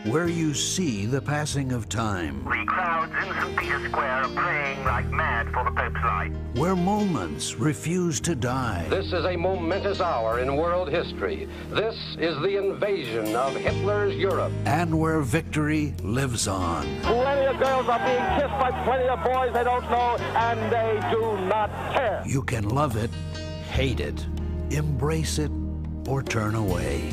where you see the passing of time, The crowds in St. Peter's Square are praying like mad for the Pope's light. where moments refuse to die, This is a momentous hour in world history. This is the invasion of Hitler's Europe. and where victory lives on. Plenty of girls are being kissed by plenty of boys they don't know, and they do not care. You can love it, hate it, embrace it, or turn away.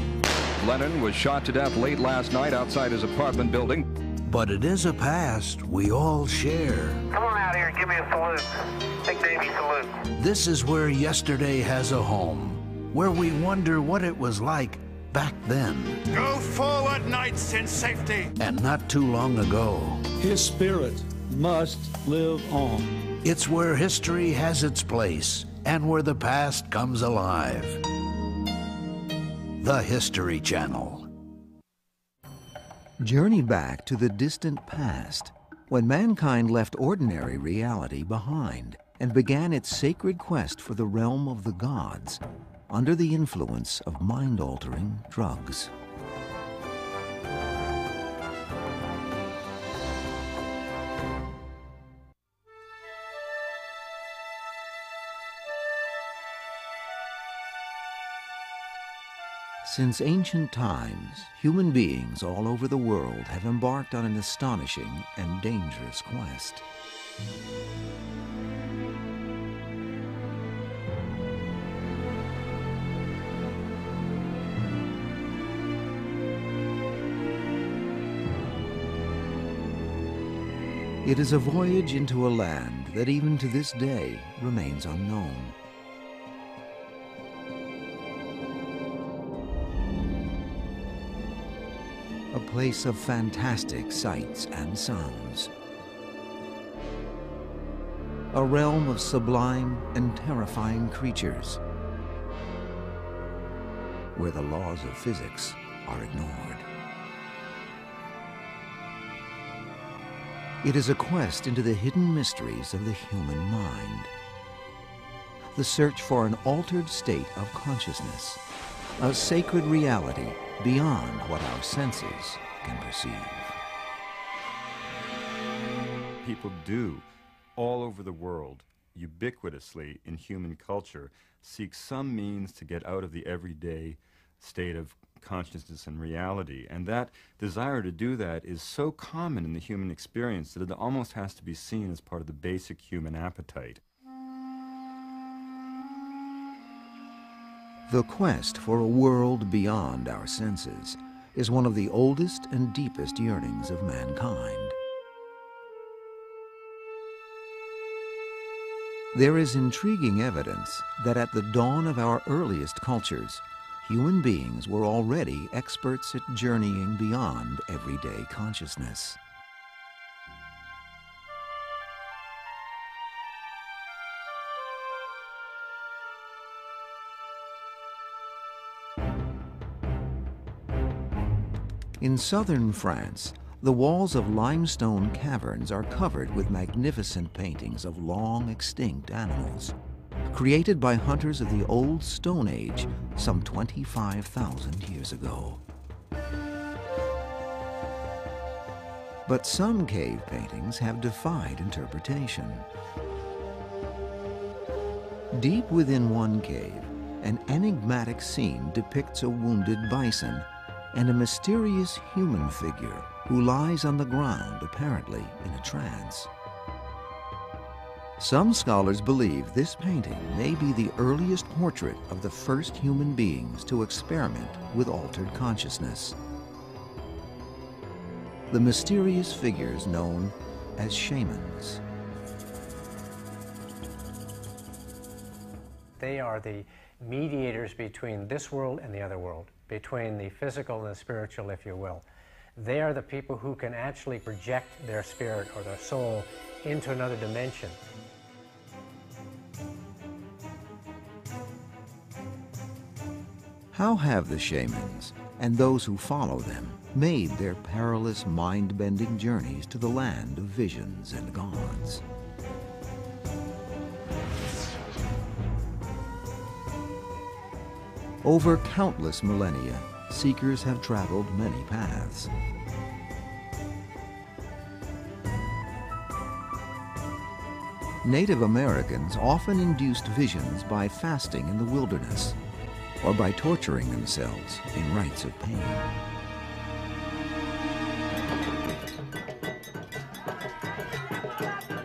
Lenin was shot to death late last night outside his apartment building. But it is a past we all share. Come on out here and give me a salute. Big Davy salute. This is where yesterday has a home, where we wonder what it was like back then Go forward, knights, in safety. and not too long ago. His spirit must live on. It's where history has its place and where the past comes alive. The History Channel. Journey back to the distant past, when mankind left ordinary reality behind and began its sacred quest for the realm of the gods under the influence of mind-altering drugs. Since ancient times, human beings all over the world have embarked on an astonishing and dangerous quest. It is a voyage into a land that even to this day remains unknown. A place of fantastic sights and sounds. A realm of sublime and terrifying creatures, where the laws of physics are ignored. It is a quest into the hidden mysteries of the human mind. The search for an altered state of consciousness, a sacred reality beyond what our senses can perceive. People do, all over the world, ubiquitously in human culture, seek some means to get out of the everyday state of consciousness and reality. And that desire to do that is so common in the human experience that it almost has to be seen as part of the basic human appetite. The quest for a world beyond our senses is one of the oldest and deepest yearnings of mankind. There is intriguing evidence that at the dawn of our earliest cultures, human beings were already experts at journeying beyond everyday consciousness. In southern France, the walls of limestone caverns are covered with magnificent paintings of long extinct animals, created by hunters of the Old Stone Age some 25,000 years ago. But some cave paintings have defied interpretation. Deep within one cave, an enigmatic scene depicts a wounded bison and a mysterious human figure who lies on the ground, apparently in a trance. Some scholars believe this painting may be the earliest portrait of the first human beings to experiment with altered consciousness. The mysterious figures known as shamans. They are the mediators between this world and the other world, between the physical and the spiritual, if you will. They are the people who can actually project their spirit or their soul into another dimension. How have the shamans and those who follow them made their perilous mind-bending journeys to the land of visions and gods? Over countless millennia, seekers have traveled many paths. Native Americans often induced visions by fasting in the wilderness or by torturing themselves in rites of pain.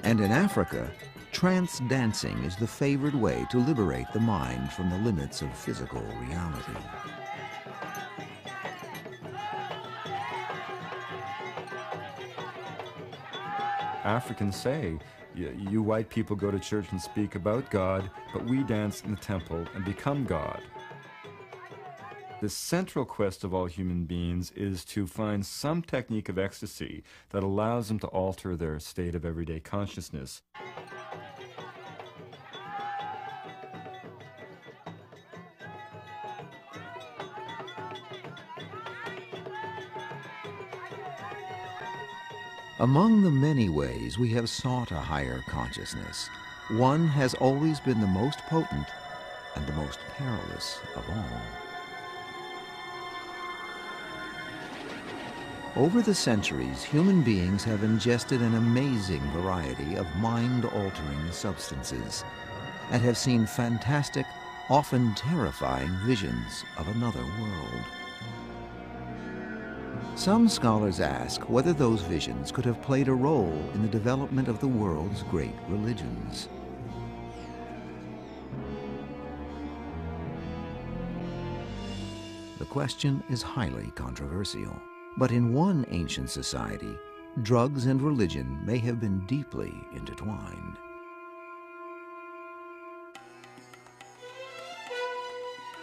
And in Africa, trance dancing is the favored way to liberate the mind from the limits of physical reality. Africans say, you white people go to church and speak about God, but we dance in the temple and become God. The central quest of all human beings is to find some technique of ecstasy that allows them to alter their state of everyday consciousness. Among the many ways we have sought a higher consciousness, one has always been the most potent and the most perilous of all. Over the centuries, human beings have ingested an amazing variety of mind-altering substances and have seen fantastic, often terrifying visions of another world. Some scholars ask whether those visions could have played a role in the development of the world's great religions. The question is highly controversial, but in one ancient society, drugs and religion may have been deeply intertwined.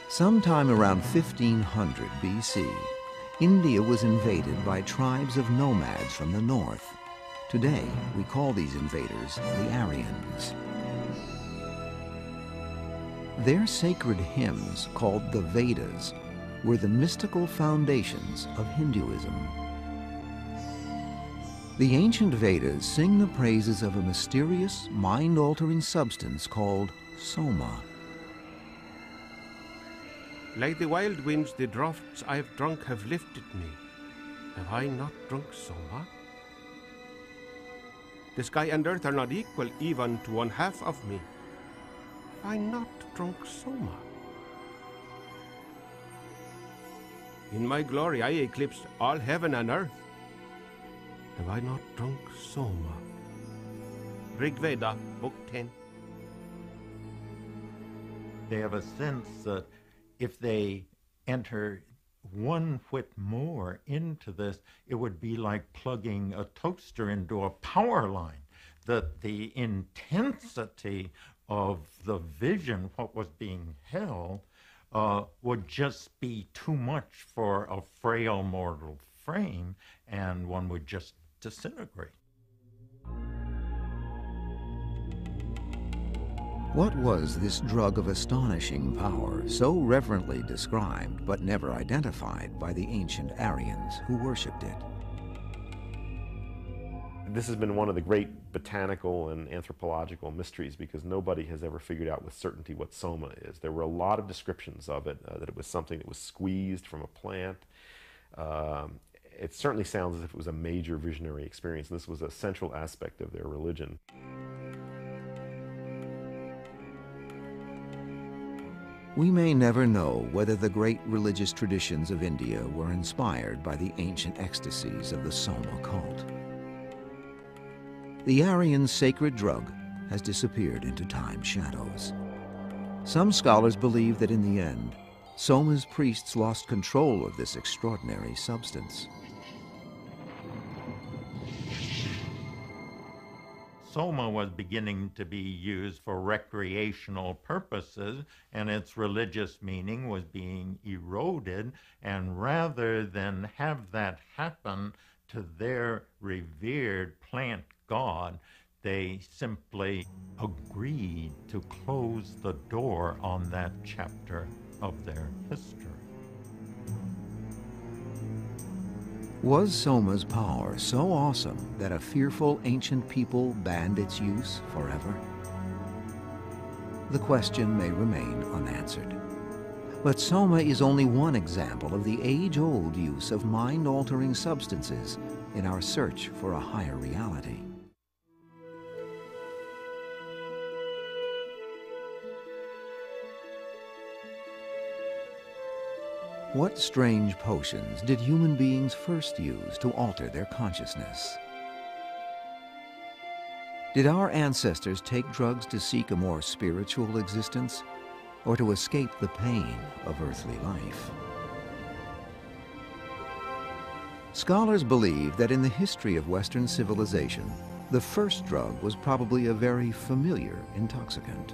Sometime around 1500 BC, India was invaded by tribes of nomads from the north. Today, we call these invaders the Aryans. Their sacred hymns, called the Vedas, were the mystical foundations of Hinduism. The ancient Vedas sing the praises of a mysterious, mind-altering substance called soma. Like the wild winds, the draughts I've drunk have lifted me. Have I not drunk soma? The sky and earth are not equal even to one half of me. Have I not drunk soma? In my glory I eclipsed all heaven and earth. Have I not drunk soma? Rig Veda, Book 10. They have a sense that if they enter one whit more into this, it would be like plugging a toaster into a power line, that the intensity of the vision, what was being held, would just be too much for a frail mortal frame, and one would just disintegrate. What was this drug of astonishing power, so reverently described but never identified by the ancient Aryans who worshipped it? This has been one of the great botanical and anthropological mysteries, because nobody has ever figured out with certainty what soma is. There were a lot of descriptions of it, that it was something that was squeezed from a plant. It certainly sounds as if it was a major visionary experience, and this was a central aspect of their religion. We may never know whether the great religious traditions of India were inspired by the ancient ecstasies of the Soma cult. The Aryan sacred drug has disappeared into time shadows. Some scholars believe that in the end, Soma's priests lost control of this extraordinary substance. Soma was beginning to be used for recreational purposes, and its religious meaning was being eroded, and rather than have that happen to their revered plant god, they simply agreed to close the door on that chapter of their history. Was Soma's power so awesome that a fearful ancient people banned its use forever? The question may remain unanswered. But soma is only one example of the age-old use of mind-altering substances in our search for a higher reality. What strange potions did human beings first use to alter their consciousness? Did our ancestors take drugs to seek a more spiritual existence, or to escape the pain of earthly life? Scholars believe that in the history of Western civilization, the first drug was probably a very familiar intoxicant.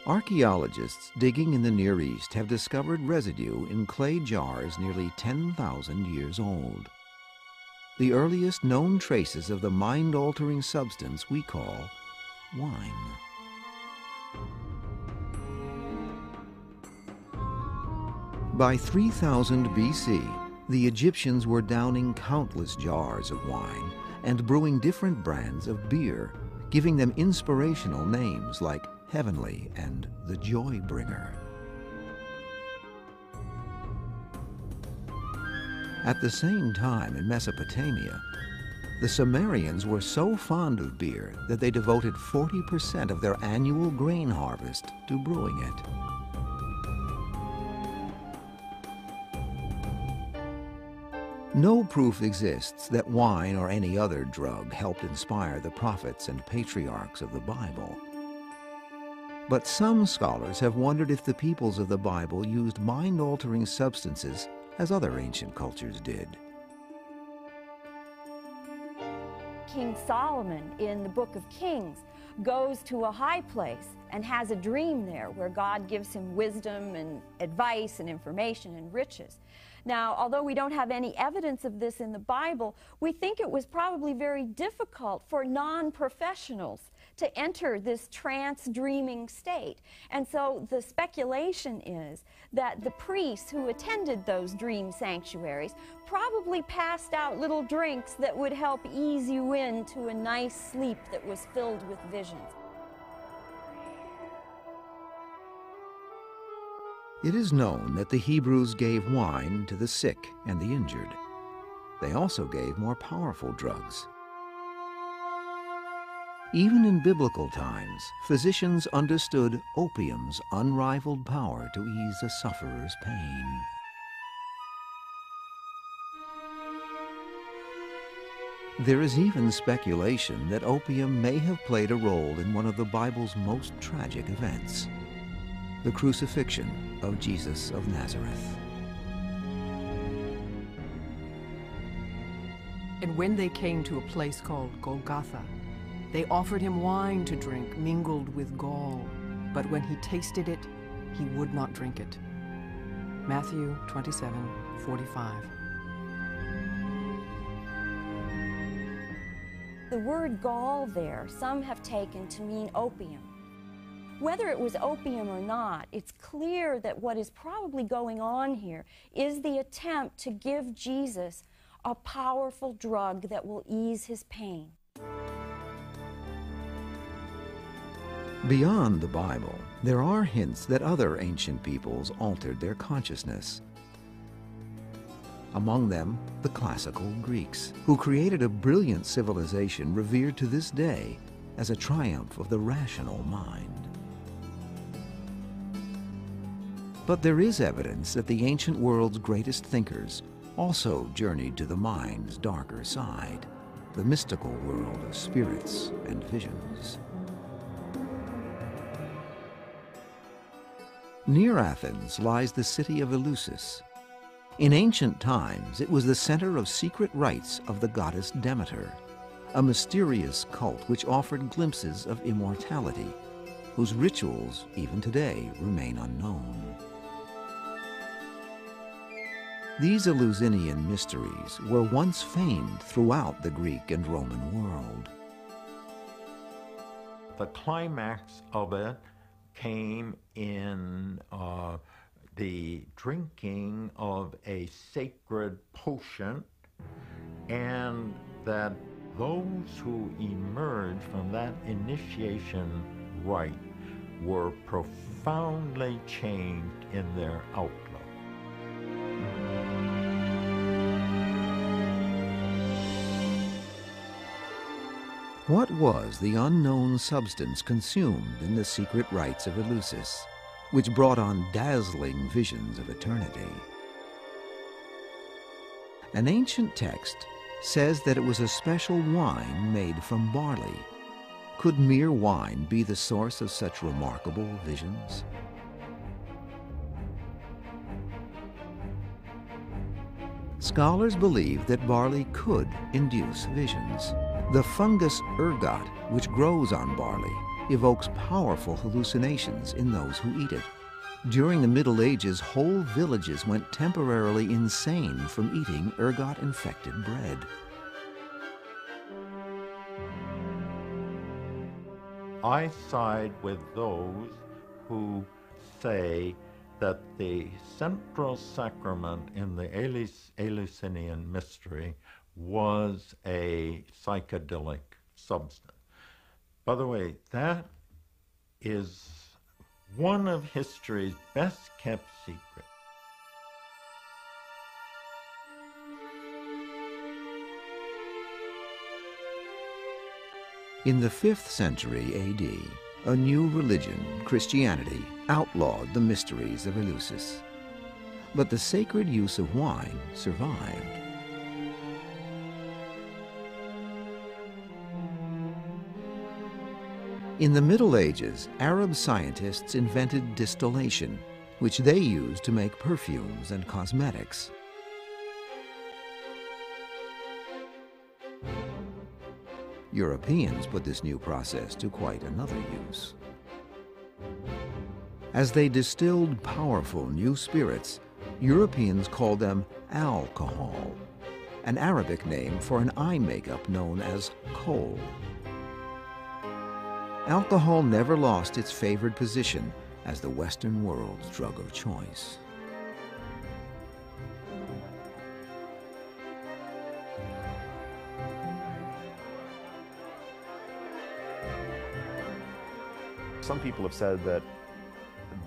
Archaeologists digging in the Near East have discovered residue in clay jars nearly 10,000 years old. The earliest known traces of the mind-altering substance we call wine. By 3000 BC, the Egyptians were downing countless jars of wine and brewing different brands of beer, giving them inspirational names like Heavenly and the Joy Bringer. At the same time in Mesopotamia, the Sumerians were so fond of beer that they devoted 40% of their annual grain harvest to brewing it. No proof exists that wine or any other drug helped inspire the prophets and patriarchs of the Bible. But some scholars have wondered if the peoples of the Bible used mind-altering substances as other ancient cultures did. King Solomon in the Book of Kings goes to a high place and has a dream there where God gives him wisdom and advice and information and riches. Now, although we don't have any evidence of this in the Bible, we think it was probably very difficult for non-professionals to enter this trance-dreaming state. And so the speculation is that the priests who attended those dream sanctuaries probably passed out little drinks that would help ease you into a nice sleep that was filled with visions. It is known that the Hebrews gave wine to the sick and the injured. They also gave more powerful drugs. Even in biblical times, physicians understood opium's unrivaled power to ease a sufferer's pain. There is even speculation that opium may have played a role in one of the Bible's most tragic events, the crucifixion of Jesus of Nazareth. And when they came to a place called Golgotha, they offered him wine to drink mingled with gall, but when he tasted it, he would not drink it. Matthew 27:45. The word gall there, some have taken to mean opium. Whether it was opium or not, it's clear that what is probably going on here is the attempt to give Jesus a powerful drug that will ease his pain. Beyond the Bible, there are hints that other ancient peoples altered their consciousness. Among them, the classical Greeks, who created a brilliant civilization revered to this day as a triumph of the rational mind. But there is evidence that the ancient world's greatest thinkers also journeyed to the mind's darker side, the mystical world of spirits and visions. Near Athens lies the city of Eleusis. In ancient times, it was the center of secret rites of the goddess Demeter, a mysterious cult which offered glimpses of immortality, whose rituals, even today, remain unknown. These Eleusinian mysteries were once famed throughout the Greek and Roman world. The climax of it came in the drinking of a sacred potion, and that those who emerged from that initiation rite were profoundly changed in their outlook. What was the unknown substance consumed in the secret rites of Eleusis, which brought on dazzling visions of eternity? An ancient text says that it was a special wine made from barley. Could mere wine be the source of such remarkable visions? Scholars believe that barley could induce visions. The fungus ergot, which grows on barley, evokes powerful hallucinations in those who eat it. During the Middle Ages, whole villages went temporarily insane from eating ergot-infected bread. I side with those who say that the central sacrament in the Eleusinian mystery was a psychedelic substance. By the way, that is one of history's best kept secrets. In the 5th century AD, a new religion, Christianity, outlawed the mysteries of Eleusis. But the sacred use of wine survived. In the Middle Ages, Arab scientists invented distillation, which they used to make perfumes and cosmetics. Europeans put this new process to quite another use. As they distilled powerful new spirits, Europeans called them alcohol, an Arabic name for an eye makeup known as kohl. Alcohol never lost its favored position as the Western world's drug of choice. Some people have said that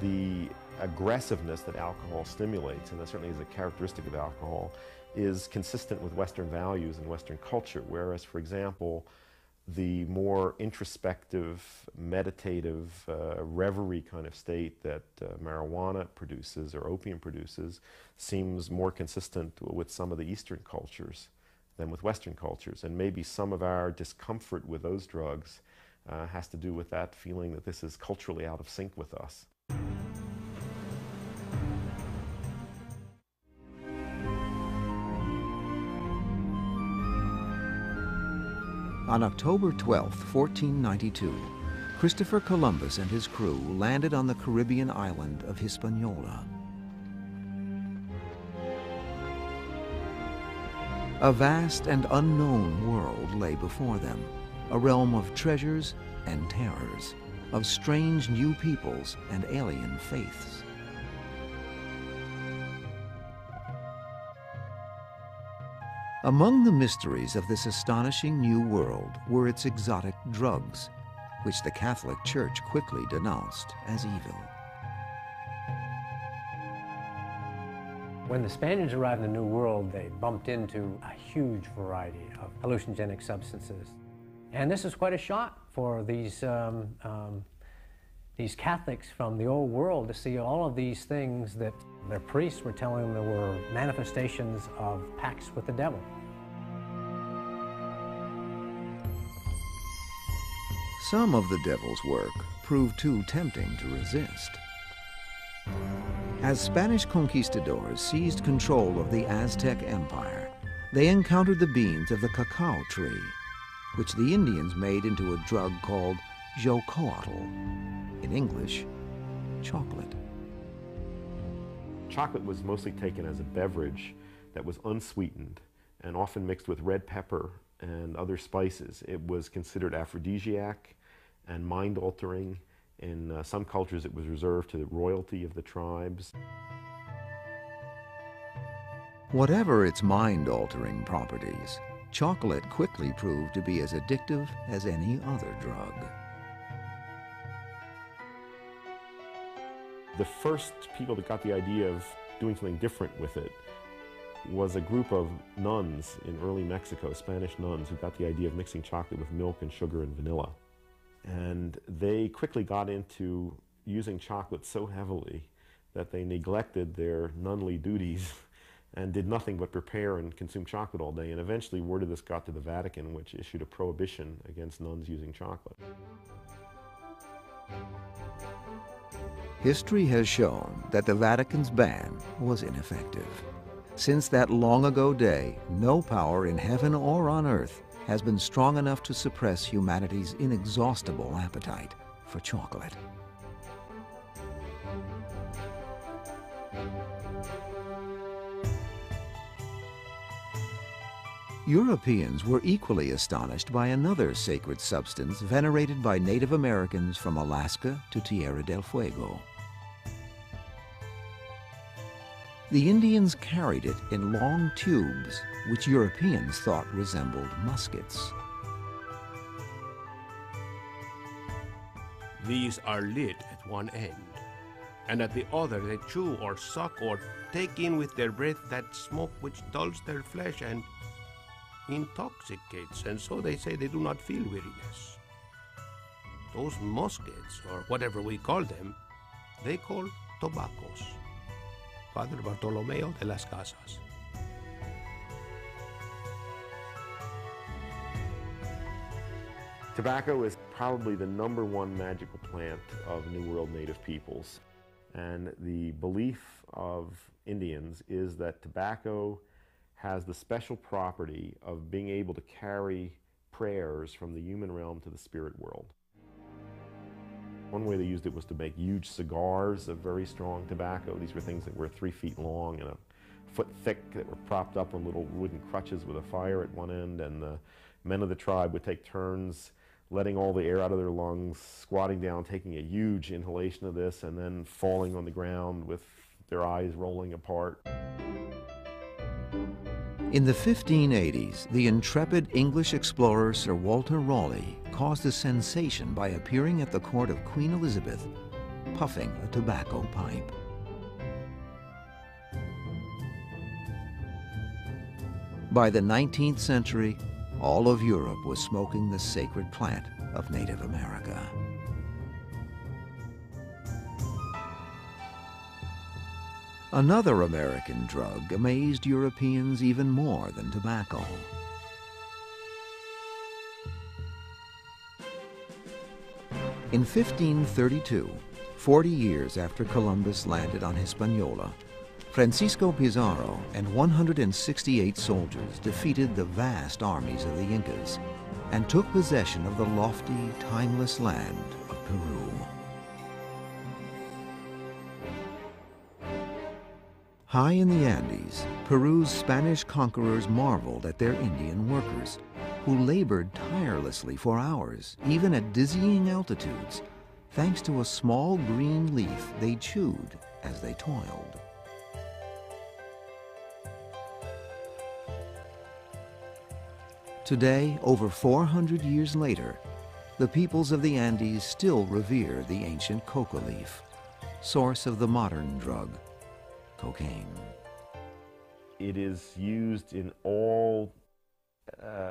the aggressiveness that alcohol stimulates, and that certainly is a characteristic of alcohol, is consistent with Western values and Western culture, whereas, for example, the more introspective, meditative, reverie kind of state that marijuana produces or opium produces seems more consistent with some of the Eastern cultures than with Western cultures. And maybe some of our discomfort with those drugs has to do with that feeling that this is culturally out of sync with us. On October 12, 1492, Christopher Columbus and his crew landed on the Caribbean island of Hispaniola. A vast and unknown world lay before them, a realm of treasures and terrors, of strange new peoples and alien faiths. Among the mysteries of this astonishing new world were its exotic drugs, which the Catholic Church quickly denounced as evil. When the Spaniards arrived in the New World, they bumped into a huge variety of hallucinogenic substances. And this is quite a shock for these Catholics from the old world to see all of these things that their priests were telling them were manifestations of pacts with the devil. Some of the devil's work proved too tempting to resist. As Spanish conquistadors seized control of the Aztec Empire, they encountered the beans of the cacao tree, which the Indians made into a drug called jocoatl, in English, chocolate. Chocolate was mostly taken as a beverage that was unsweetened and often mixed with red pepper and other spices. It was considered aphrodisiac and mind-altering In some cultures, it was reserved to the royalty of the tribes. Whatever its mind-altering properties, chocolate quickly proved to be as addictive as any other drug. The first people that got the idea of doing something different with it was a group of nuns in early Mexico, Spanish nuns, who got the idea of mixing chocolate with milk and sugar and vanilla. And they quickly got into using chocolate so heavily that they neglected their nunly duties and did nothing but prepare and consume chocolate all day. And eventually word of this got to the Vatican, which issued a prohibition against nuns using chocolate. History has shown that the Vatican's ban was ineffective. Since that long ago day, no power in heaven or on earth has been strong enough to suppress humanity's inexhaustible appetite for chocolate. Europeans were equally astonished by another sacred substance venerated by Native Americans from Alaska to Tierra del Fuego. The Indians carried it in long tubes, which Europeans thought resembled muskets. These are lit at one end, and at the other they chew or suck or take in with their breath that smoke which dulls their flesh and intoxicates, and so they say they do not feel weariness. Those muskets, or whatever we call them, they call tobaccos. Father Bartolomeo de las Casas. Tobacco is probably the #1 magical plant of New World native peoples. And the belief of Indians is that tobacco has the special property of being able to carry prayers from the human realm to the spirit world. One way they used it was to make huge cigars of very strong tobacco. These were things that were 3 feet long and a foot thick that were propped up on little wooden crutches with a fire at one end, and the men of the tribe would take turns letting all the air out of their lungs, squatting down, taking a huge inhalation of this, and then falling on the ground with their eyes rolling apart. In the 1580s, the intrepid English explorer Sir Walter Raleigh caused a sensation by appearing at the court of Queen Elizabeth, puffing a tobacco pipe. By the 19th century, all of Europe was smoking the sacred plant of Native America. Another American drug amazed Europeans even more than tobacco. In 1532, 40 years after Columbus landed on Hispaniola, Francisco Pizarro and 168 soldiers defeated the vast armies of the Incas and took possession of the lofty, timeless land of Peru. High in the Andes, Peru's Spanish conquerors marveled at their Indian workers, who labored tirelessly for hours, even at dizzying altitudes, thanks to a small green leaf they chewed as they toiled. Today, over 400 years later, the peoples of the Andes still revere the ancient coca leaf, source of the modern drug, cocaine. It is used in all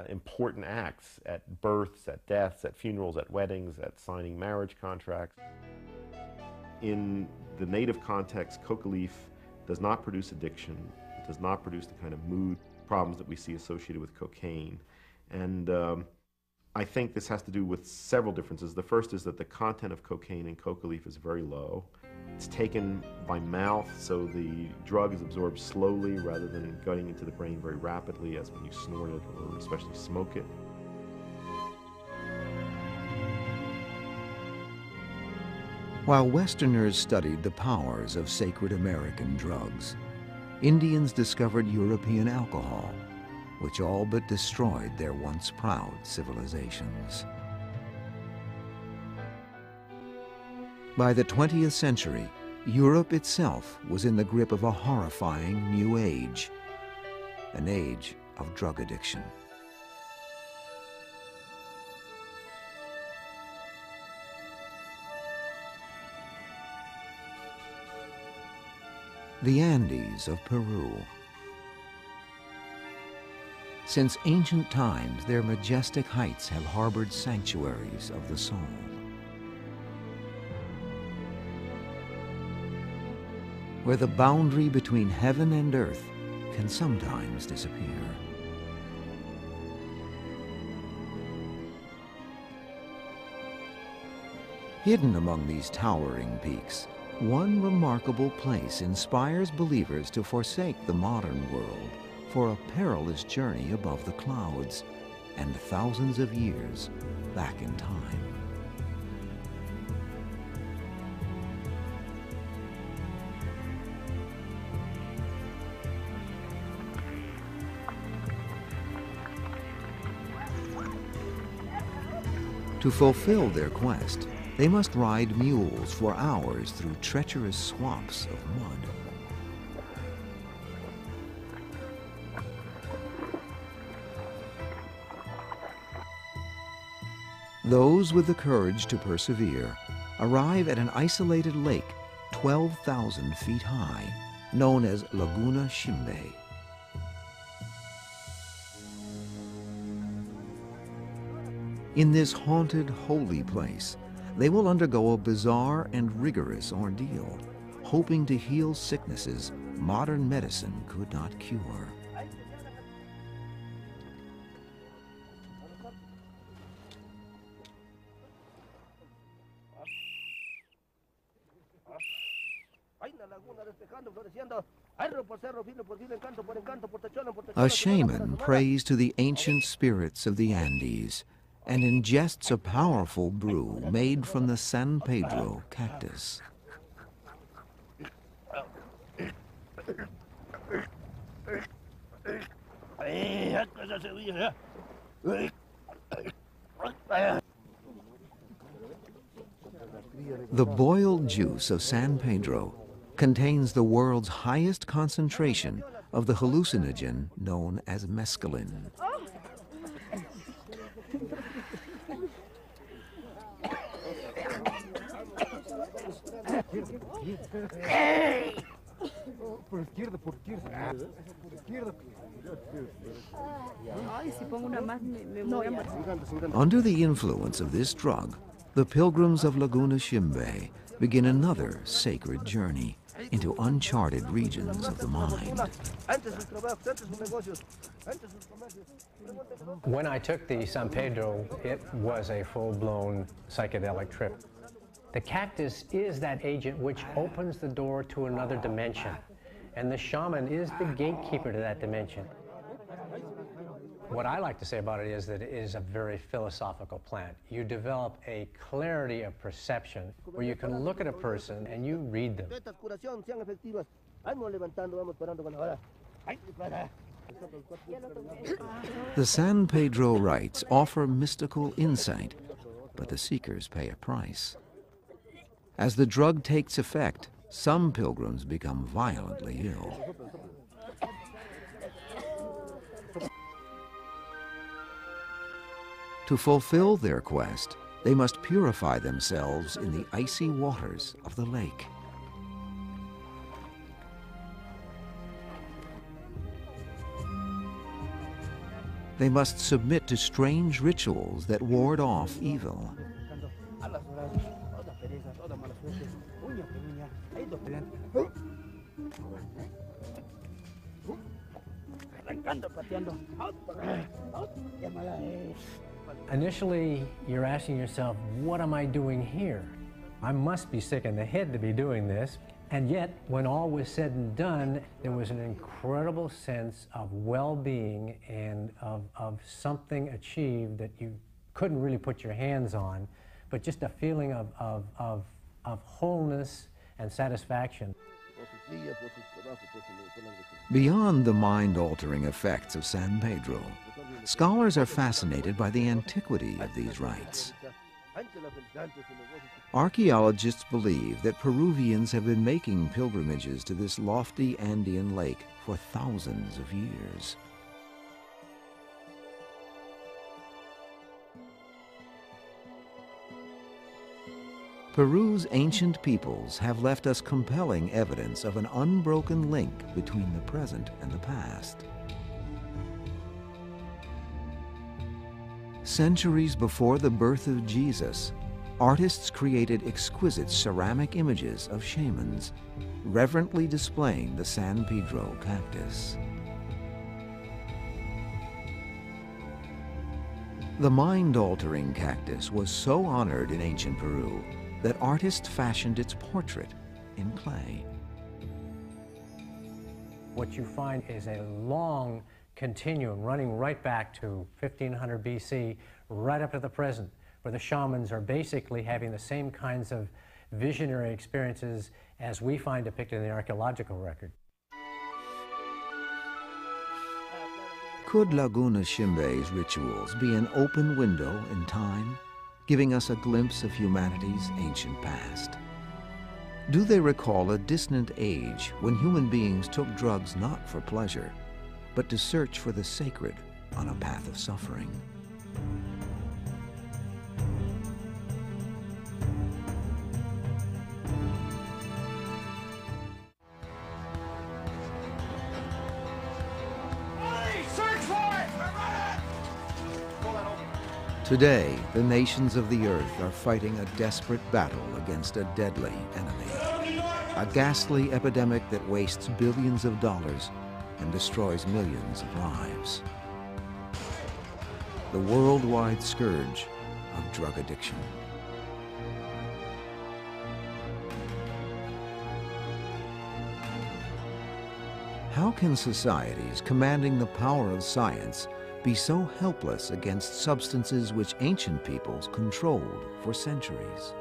important acts, at births, at deaths, at funerals, at weddings, at signing marriage contracts. In the native context, coca leaf does not produce addiction. It does not produce the kind of mood problems that we see associated with cocaine. And I think this has to do with several differences. The first is that the content of cocaine in coca leaf is very low. It's taken by mouth, so the drug is absorbed slowly rather than going into the brain very rapidly as when you snort it or especially smoke it. While Westerners studied the powers of sacred American drugs, Indians discovered European alcohol, which all but destroyed their once proud civilizations. By the 20th century, Europe itself was in the grip of a horrifying new age, an age of drug addiction. The Andes of Peru. Since ancient times, their majestic heights have harbored sanctuaries of the soul. Where the boundary between heaven and earth can sometimes disappear. Hidden among these towering peaks, one remarkable place inspires believers to forsake the modern world for a perilous journey above the clouds and thousands of years back in time. To fulfill their quest, they must ride mules for hours through treacherous swamps of mud. Those with the courage to persevere arrive at an isolated lake 12,000 feet high, known as Laguna Chimbe. In this haunted, holy place, they will undergo a bizarre and rigorous ordeal, hoping to heal sicknesses modern medicine could not cure. A shaman prays to the ancient spirits of the Andes and ingests a powerful brew made from the San Pedro cactus. The boiled juice of San Pedro contains the world's highest concentration of the hallucinogen known as mescaline. Under the influence of this drug, the pilgrims of Laguna Chimbe begin another sacred journey into uncharted regions of the mind. When I took the San Pedro, it was a full-blown psychedelic trip. The cactus is that agent which opens the door to another dimension, and the shaman is the gatekeeper to that dimension. What I like to say about it is that it is a very philosophical plant. You develop a clarity of perception where you can look at a person and you read them. The San Pedro rites offer mystical insight, but the seekers pay a price. As the drug takes effect, some pilgrims become violently ill. To fulfill their quest, they must purify themselves in the icy waters of the lake. They must submit to strange rituals that ward off evil. Initially, you're asking yourself, what am I doing here? I must be sick in the head to be doing this. And yet, when all was said and done, there was an incredible sense of well-being and of something achieved that you couldn't really put your hands on, but just a feeling of wholeness and satisfaction. Beyond the mind-altering effects of San Pedro, scholars are fascinated by the antiquity of these rites. Archaeologists believe that Peruvians have been making pilgrimages to this lofty Andean lake for thousands of years. Peru's ancient peoples have left us compelling evidence of an unbroken link between the present and the past. Centuries before the birth of Jesus, artists created exquisite ceramic images of shamans, reverently displaying the San Pedro cactus. The mind-altering cactus was so honored in ancient Peru that artists fashioned its portrait in clay. What you find is a long continuum running right back to 1500 BC, right up to the present, where the shamans are basically having the same kinds of visionary experiences as we find depicted in the archaeological record. Could Laguna Ximbe's rituals be an open window in time, giving us a glimpse of humanity's ancient past? Do they recall a distant age when human beings took drugs not for pleasure, but to search for the sacred on a path of suffering? Today, the nations of the earth are fighting a desperate battle against a deadly enemy. A ghastly epidemic that wastes billions of dollars and destroys millions of lives. The worldwide scourge of drug addiction. How can societies commanding the power of science be so helpless against substances which ancient peoples controlled for centuries?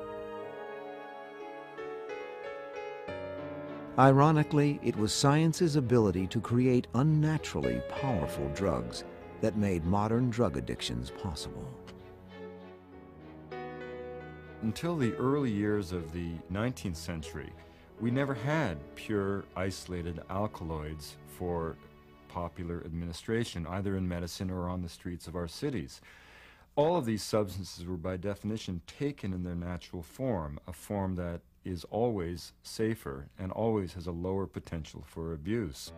Ironically, it was science's ability to create unnaturally powerful drugs that made modern drug addictions possible. Until the early years of the 19th century, we never had pure isolated alkaloids for popular administration, either in medicine or on the streets of our cities. All of these substances were by definition taken in their natural form, a form that is always safer and always has a lower potential for abuse.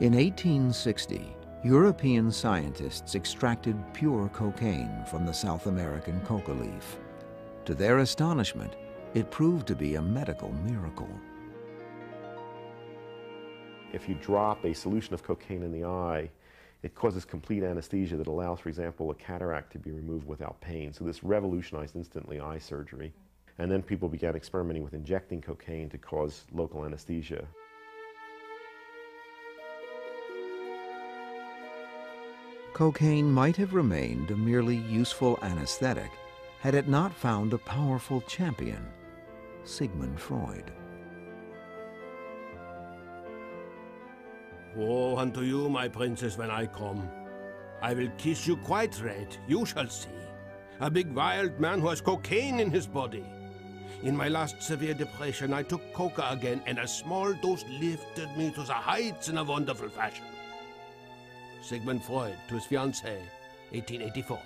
In 1860, European scientists extracted pure cocaine from the South American coca leaf. To their astonishment, it proved to be a medical miracle. If you drop a solution of cocaine in the eye, it causes complete anesthesia that allows, for example, a cataract to be removed without pain. So this revolutionized instantly eye surgery. And then people began experimenting with injecting cocaine to cause local anesthesia. Cocaine might have remained a merely useful anesthetic had it not found a powerful champion, Sigmund Freud. Woe unto you, my princess, when I come. I will kiss you quite red, you shall see. A big wild man who has cocaine in his body. In my last severe depression, I took coca again, and a small dose lifted me to the heights in a wonderful fashion. Sigmund Freud to his fiancée, 1884.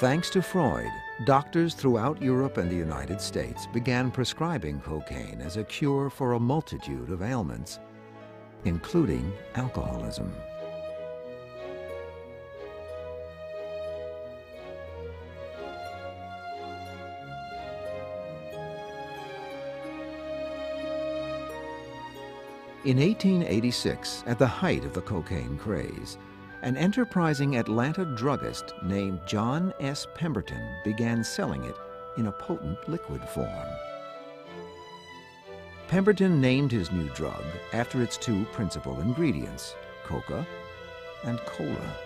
Thanks to Freud, doctors throughout Europe and the United States began prescribing cocaine as a cure for a multitude of ailments, including alcoholism. In 1886, at the height of the cocaine craze, an enterprising Atlanta druggist named John S. Pemberton began selling it in a potent liquid form. Pemberton named his new drug after its two principal ingredients, coca and cola.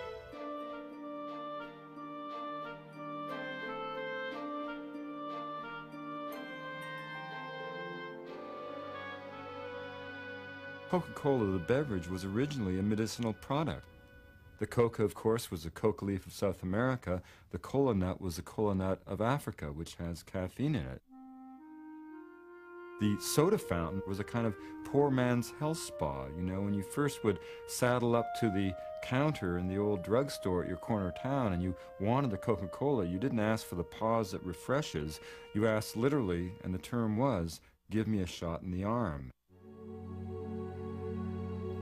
Coca-Cola, the beverage, was originally a medicinal product. The coca, of course, was a coca leaf of South America. The cola nut was the cola nut of Africa, which has caffeine in it. The soda fountain was a kind of poor man's health spa. You know, when you first would saddle up to the counter in the old drugstore at your corner town and you wanted the Coca-Cola, you didn't ask for the pause that refreshes. You asked literally, and the term was, "Give me a shot in the arm."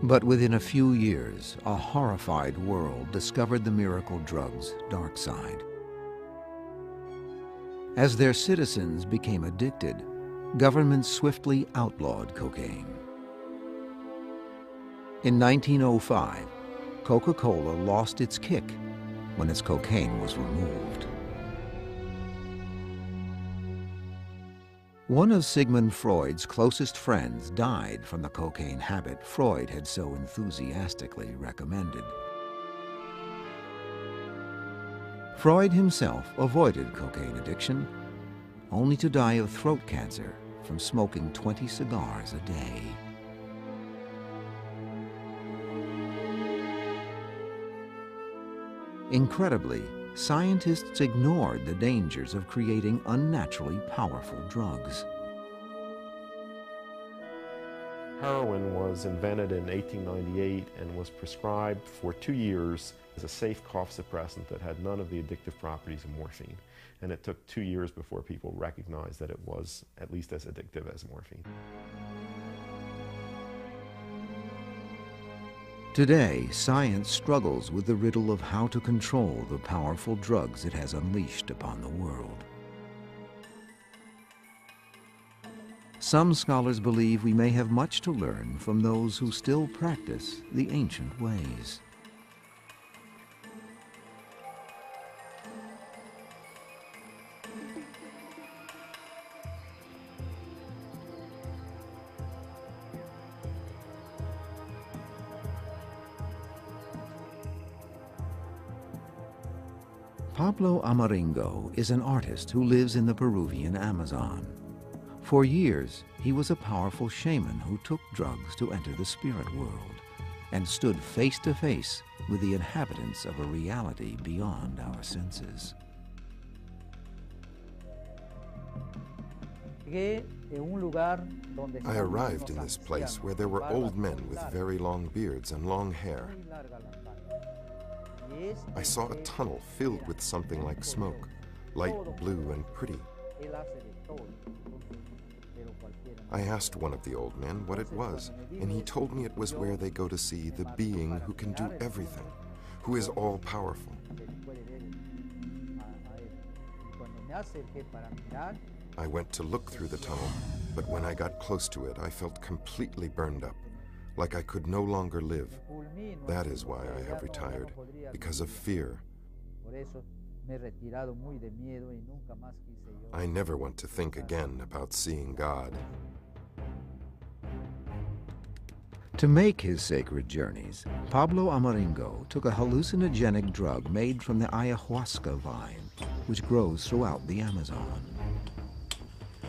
But within a few years, a horrified world discovered the miracle drug's dark side. As their citizens became addicted, governments swiftly outlawed cocaine. In 1905, Coca-Cola lost its kick when its cocaine was removed. One of Sigmund Freud's closest friends died from the cocaine habit Freud had so enthusiastically recommended. Freud himself avoided cocaine addiction, only to die of throat cancer from smoking 20 cigars a day. Incredibly, scientists ignored the dangers of creating unnaturally powerful drugs. Heroin was invented in 1898 and was prescribed for 2 years as a safe cough suppressant that had none of the addictive properties of morphine. And it took 2 years before people recognized that it was at least as addictive as morphine. Today, science struggles with the riddle of how to control the powerful drugs it has unleashed upon the world. Some scholars believe we may have much to learn from those who still practice the ancient ways. Pablo Amaringo is an artist who lives in the Peruvian Amazon. For years, he was a powerful shaman who took drugs to enter the spirit world and stood face to face with the inhabitants of a reality beyond our senses. I arrived in this place where there were old men with very long beards and long hair. I saw a tunnel filled with something like smoke, light blue and pretty. I asked one of the old men what it was, and he told me it was where they go to see the being who can do everything, who is all-powerful. I went to look through the tunnel, but when I got close to it, I felt completely burned up, like I could no longer live. That is why I have retired, because of fear. I never want to think again about seeing God. To make his sacred journeys, Pablo Amaringo took a hallucinogenic drug made from the ayahuasca vine, which grows throughout the Amazon.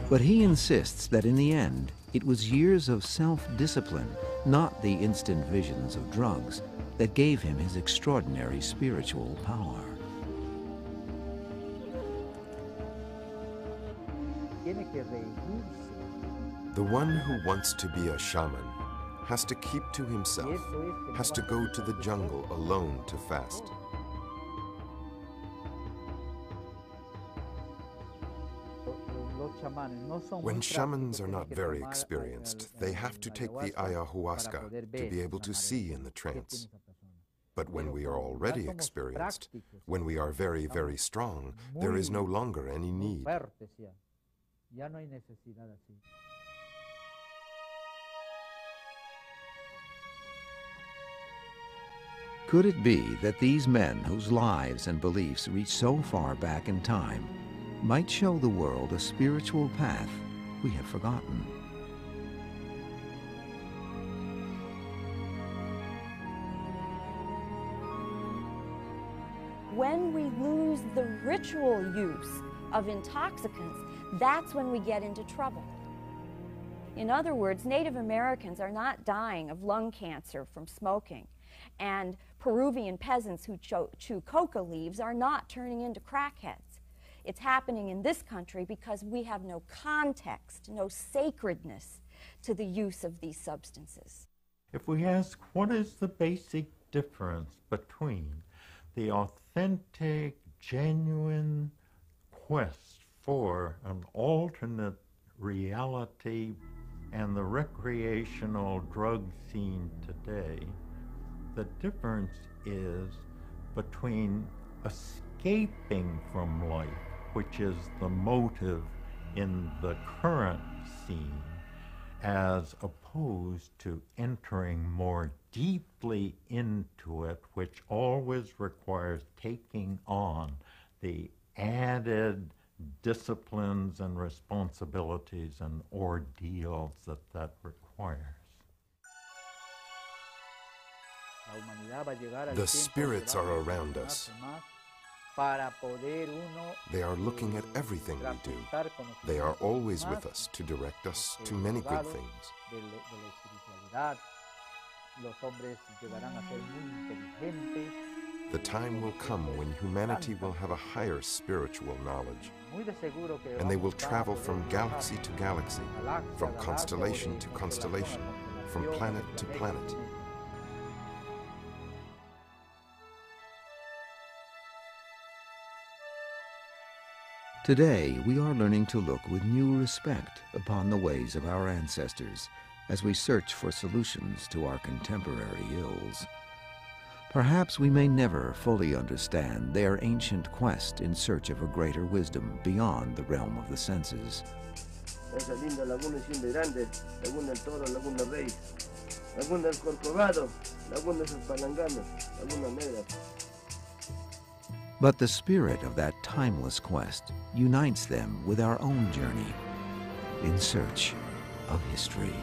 But he insists that in the end, it was years of self-discipline, not the instant visions of drugs, that gave him his extraordinary spiritual power. The one who wants to be a shaman has to keep to himself, has to go to the jungle alone to fast. When shamans are not very experienced, they have to take the ayahuasca to be able to see in the trance. But when we are already experienced, when we are very, very strong, there is no longer any need. Could it be that these men whose lives and beliefs reach so far back in time might show the world a spiritual path we have forgotten? When we lose the ritual use of intoxicants, that's when we get into trouble. In other words, Native Americans are not dying of lung cancer from smoking, and Peruvian peasants who chew coca leaves are not turning into crackheads. It's happening in this country because we have no context, no sacredness to the use of these substances. If we ask what is the basic difference between the authentic, genuine quest for an alternate reality and the recreational drug scene today, the difference is between escaping from life, which is the motive in the current scene, as opposed to entering more deeply into it, which always requires taking on the added disciplines and responsibilities and ordeals that requires. The spirits are around us. They are looking at everything we do. They are always with us to direct us to many good things. The time will come when humanity will have a higher spiritual knowledge, and they will travel from galaxy to galaxy, from constellation to constellation, from planet to planet. Today, we are learning to look with new respect upon the ways of our ancestors as we search for solutions to our contemporary ills. Perhaps we may never fully understand their ancient quest in search of a greater wisdom beyond the realm of the senses. Esa linda laguna es India Grande, Laguna del Toro, Laguna Rey, Laguna del Corcovado, Laguna del Palangano, Laguna Negra. But the spirit of that timeless quest unites them with our own journey in search of history.